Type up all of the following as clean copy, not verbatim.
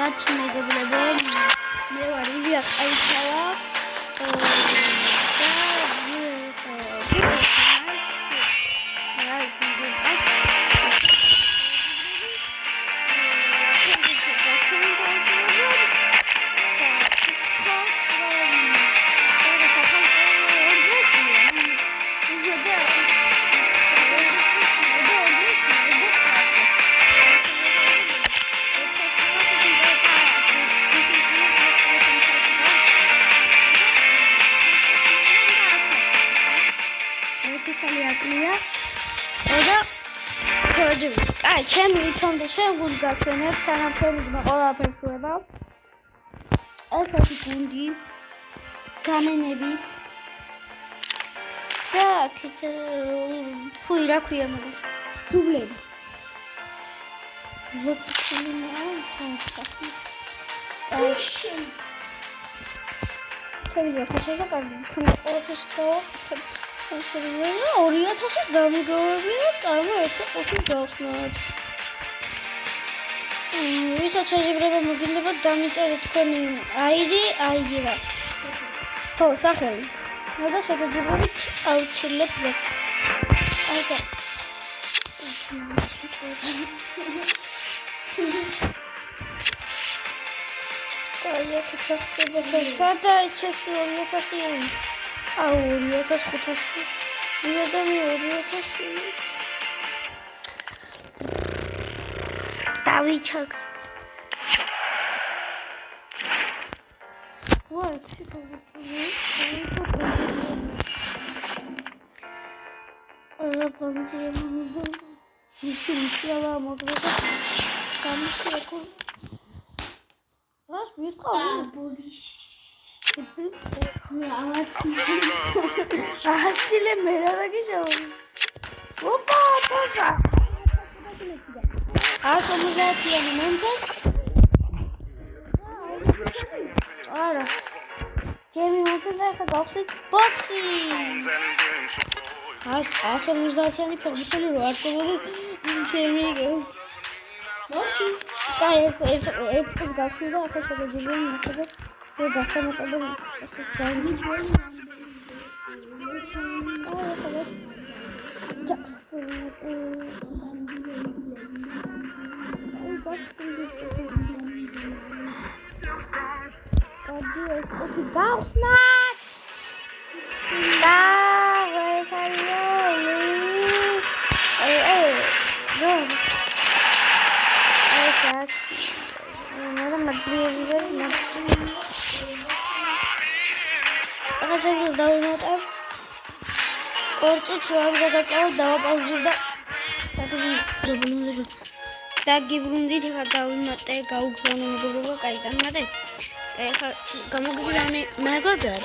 მოგესალმებით მეგობრებო, მე ვარ ილია ყაიჩავა აი, ჩემი თონდა შეგული გაქონებ, თანაფერიდმა ყველაფერს ვებავ. ესეთი გუნდი, გამენები. და აქეთ ფუი რა ქვია მაგას? დუბლები. შევიდა ხოჭება კარგი. ყველაფერს გავაკეთებ. 2000 დამიგოვებია, წარმო ერთი ყოფილი გავხსნათ. ვისაც შეიძლება მოგინდებათ დამიწერეთ თქვენი ID რა. ხო, სახელი. და შეგიძლიათ აუცილებთ. აიტა. აი, ხოჭება სადა ეჩესი 2000-იანი. აუ 2500 მიდამი 2000 დავიჩაგ ვარ აცილე მე რა დაგიშავა. ოპა, თოცა. ასომულათიანი მომწე. არა. ჩემი მომწე ხა გავხსით ბოქსი. ასომულათიანი ფეხბურთელი რო არ წებოდი ჩემი ბოქსი. კაი ეს გავხსით და ახლა შეგეძლო ნახე. Ой, да, самое подобное. Agazabız davulmatar. Orta çuvalda kakao davapavcıda. Dagi burundi tika davulmatar. Gavukzanı mıgıruva kaydanmatar. Gamugizani megadara.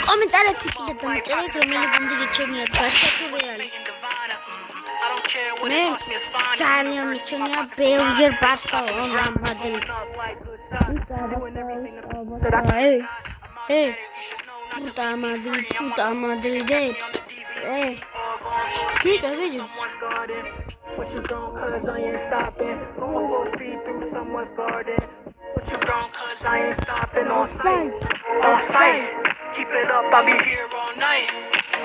Komentare pisledem. Remeli bundi geçemiyor. Başka reali. Ne? Tanıyorum geçemiyor. Belger Barcelona Madrid. Hey. Puta Madrid. Hey. Hiç öyle. What you gon' cause I ain't stopping. Going full speed through someone's garden. What you gon' cause I ain't stopping. On sight. Keep it up, I'll be here all night.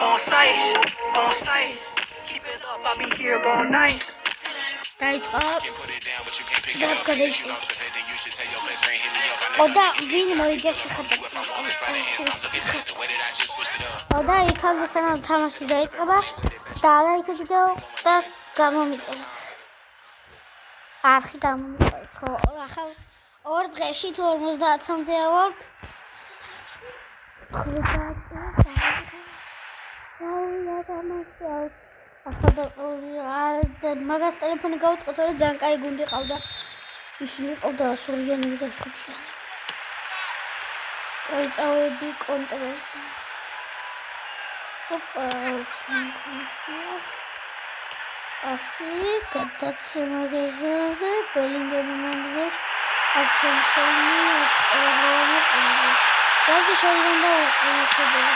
On sight. Keep it up, I'll be here all night. Tight up. Oda vini მოიგებს Oda იქამდე სანამ თამაში დაიწყება და ლაიქებიდო და გამომიწერეთ. არხი გამომიწერეთ. ხო, ახალ 2 დღეში თუ 50-მდე ავალ. ახლა მაგას ტელეფონი გავუწყოთ, რომ ძალიან კაი გუნდი ყავდა. ისინი ყავდა სურიანები და ხუთიანი. წავედი კონტროლს. ოპა, ჩინქუსია. Asi გადაცემაზე ბელინგემი მომდის აქ ჩემსონი დავზე შევიდან და უყურებელია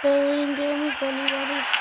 Bellingham Golivaris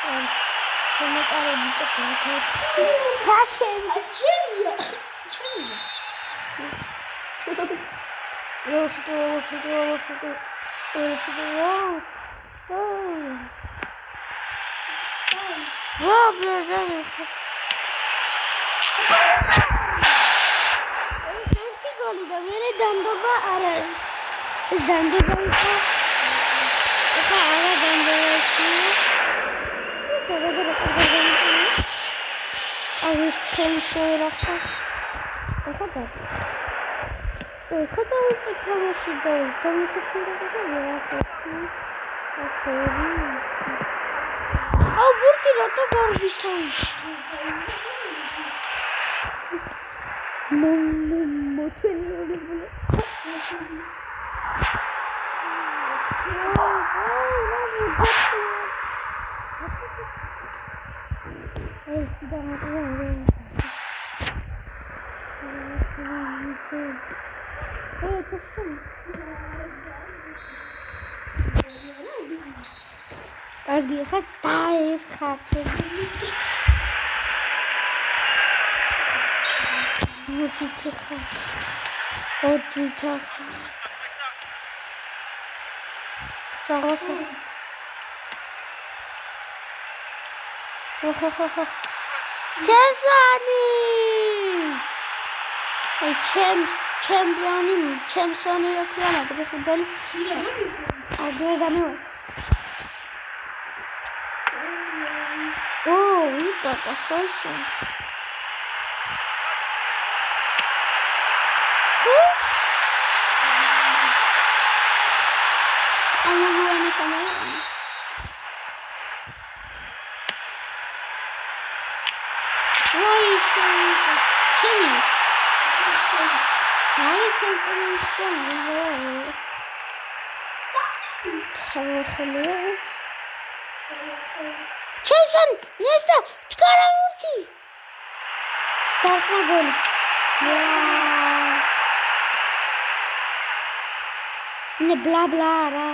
blah blah ra.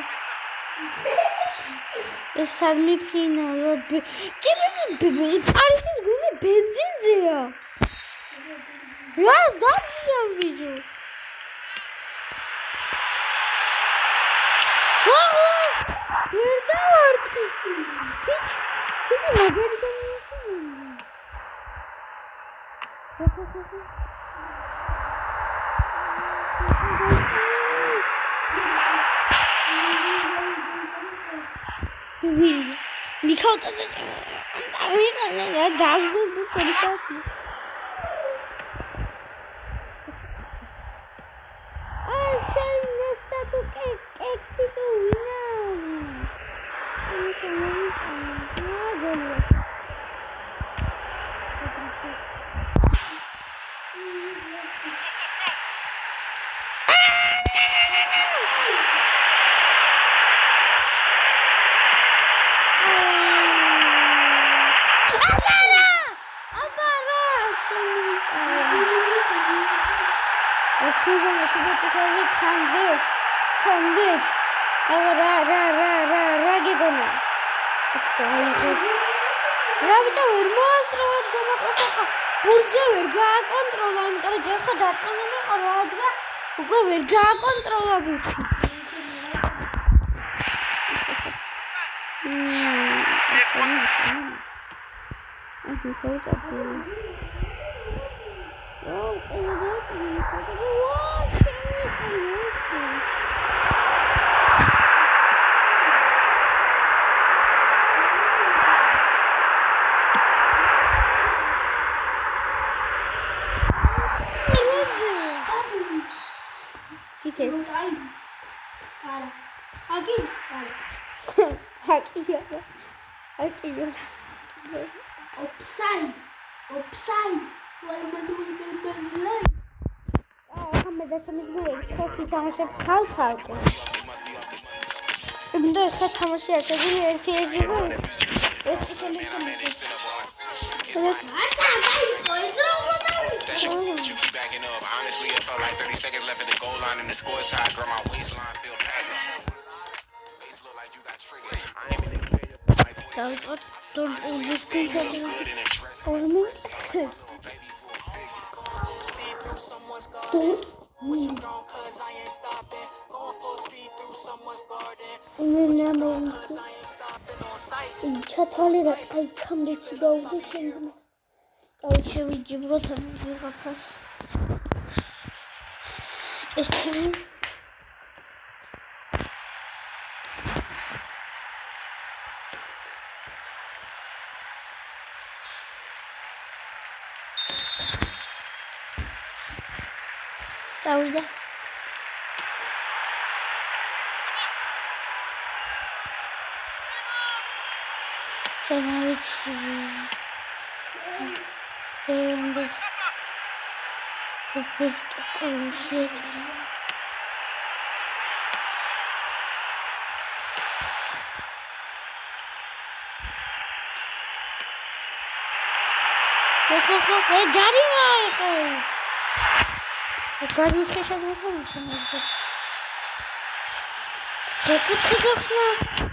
Es mi finalo. It's gonna benzin there. Yes, that's the video. Convict. Ra gigona. Rabita ver moastrovad gomaყოსაკა. ბურთზე ვერ გააკონტროლა, იმიტომ რომ ჯერ ხა დაწონილი იყო რა ადგა. უკვე ვერ გააკონტროლა ბურთი. Offside. Honestly, it felt like 30 seconds left at the goal line and the score is high. Girl, my waistline feel packed. Face look like you got triggered. I ain't been წავიდა Penalty. And this oh shit. Hey, Daddy, I got you fish on the phone. Put triggers now.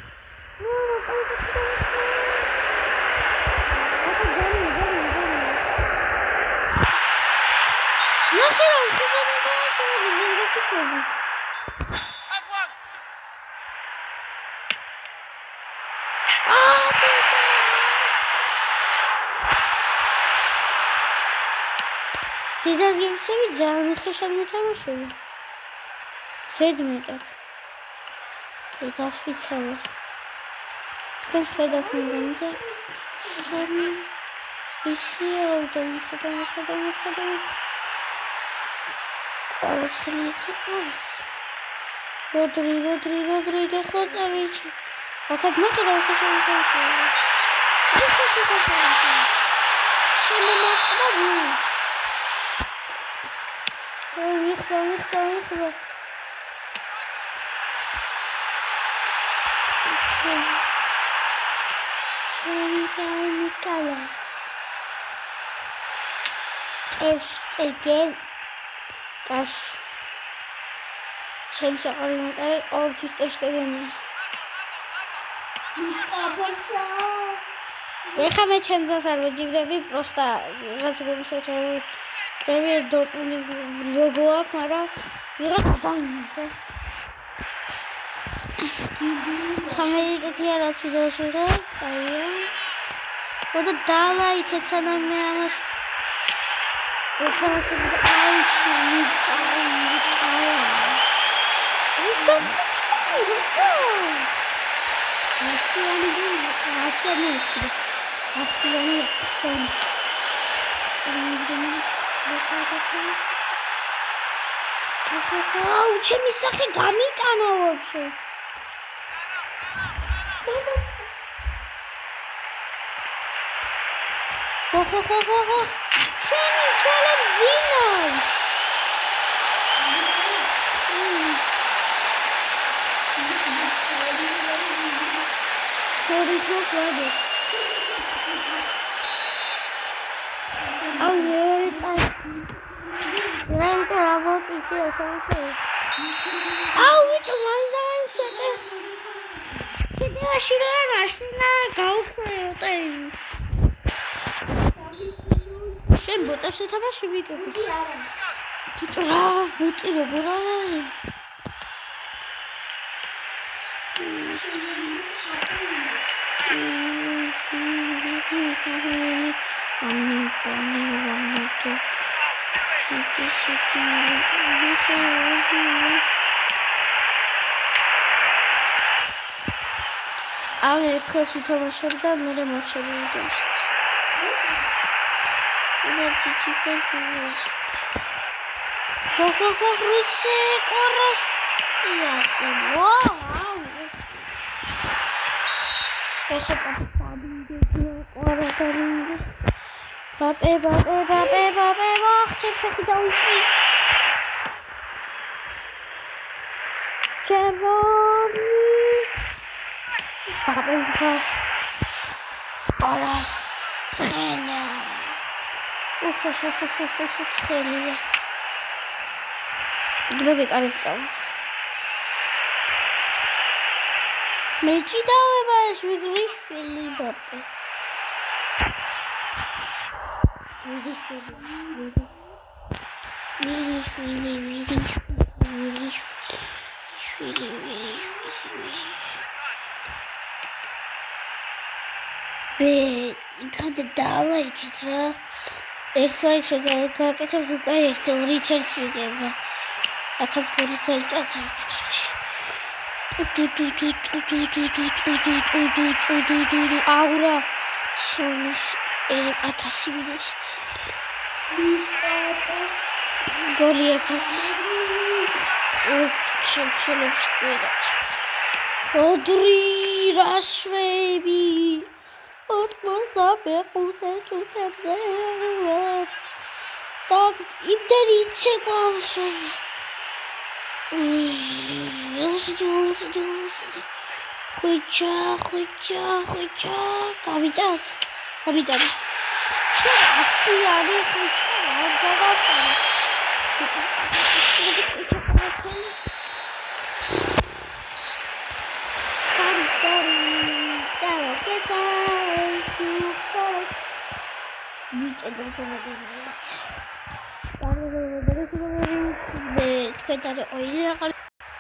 Сейчас я все видела, но хочу не хорошо. Седьмой. Это официально. Господа, фундамента. Сами. И сел, там, Короче, не цепляюсь. Родри, Лехоцевич. А как нахер я хочу не хорошо? Я хочу хорошо. Что мы Москва делаем? Уехала. Никола. Again. Gosh. Change the order. All this is again. Déjame change the order. Просто разговаривать. Привет, другого кмара. Самый я раз видел сюда. Вот дала и кецана мямас. Вот она сюда айчи. Ау, ჩემი სახე გამიტანა ვაფშე. ხო. ჩემი ცელებ ზინავ. ხორი. I'll wear it. I'm going to have a picture of აუ ვიტო მაინც შეტე შედაში რა მაშინა გაუქმე შენ ბოტებს ეთამაში ვიკები ბუტო რა ბუტი როგორ არა ამ ერთხელს ვითამაშებ და მერე მოვჩები ვიდეოშიც. ხო, რიცე კორასიასე. ვაუ! ესე პაპადინდე კორატარინდე. ბაპე, ვახშე დაუჭი. ჩემორი Papa, Oras Trela. Trela. Gdyby kartą. Meci dały was wygryź Filipy. იქამდე დაალაიქით რა. ერთ ლაიქს რომ გააკეთებ უკვე ერთ რიჩერდს ვიგებ რა. ახაც გოლის გაიწაცა კეთილში. აურა სონის 1000 მინუტს. გოლი ახაც. შემჩნევს ყველას. როდრი რაშრები Otmazda bekuse tutebze Tak imden içe kalsın Koyca Kavidan Şu asiyane koyca Nici